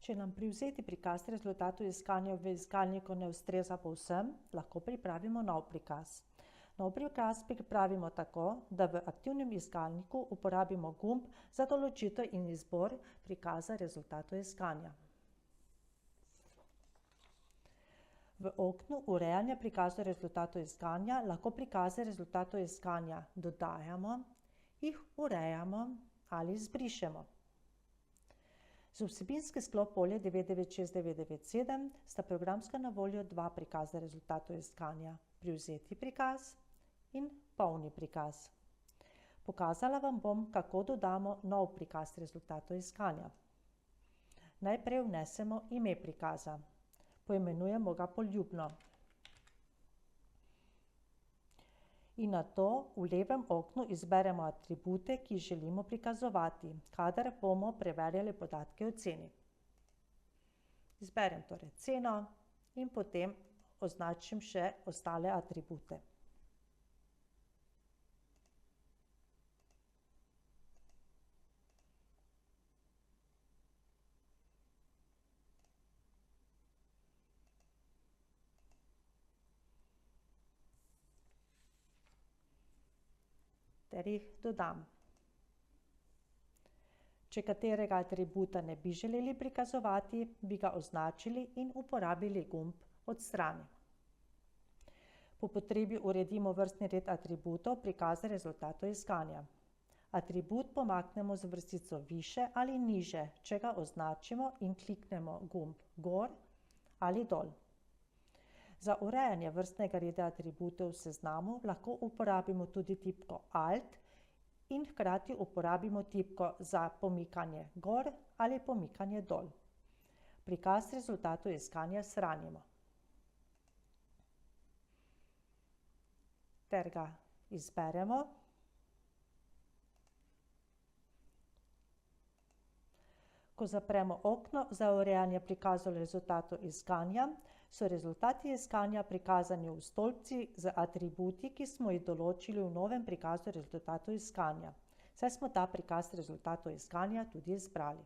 Če nam privzeti prikaz rezultatov iskanja v iskalniku ne ustreza povsem, lahko pripravimo nov prikaz. Nov prikaz pripravimo tako, da v aktivnem iskalniku uporabimo gumb za določitev in izbor prikaza rezultatov iskanja. V oknu urejanja prikazov rezultatov iskanja lahko prikaze rezultatov iskanja dodajamo, jih urejamo ali izbrišemo. Za vsebinski sklop polja 996997 sta programsko na voljo dva prikaza rezultatov iskanja, privzeti prikaz in polni prikaz. Pokazala vam bom, kako dodamo nov prikaz rezultatov iskanja. Najprej vnesemo ime prikaza. Poimenujemo ga poljubno. In nato v levem oknu izberemo atribute, ki želimo prikazovati, kadar bomo preverjali podatke o ceni. Izberem torej ceno in potem označim še ostale atribute. Ter jih dodam. Če katerega atributa ne bi želeli prikazovati, bi ga označili in uporabili gumb Odstrani. Po potrebi uredimo vrstni red atributov prikaza rezultatov iskanja. Atribut pomaknemo z vrstico više ali niže, če ga označimo in kliknemo gumb gor ali dol. Za urejanje vrstnega reda atributov v seznamu lahko uporabimo tudi tipko Alt in hkrati uporabimo tipko za pomikanje gor ali pomikanje dol. Prikaz rezultatov iskanja shranimo. Ter ga izberemo. Ko zapremo okno za urejanje prikazov rezultatov iskanja, so rezultati iskanja prikazani v stolpci z atributi, ki smo jih določili v novem prikazu rezultatov iskanja. Saj smo ta prikaz rezultatov iskanja tudi izbrali.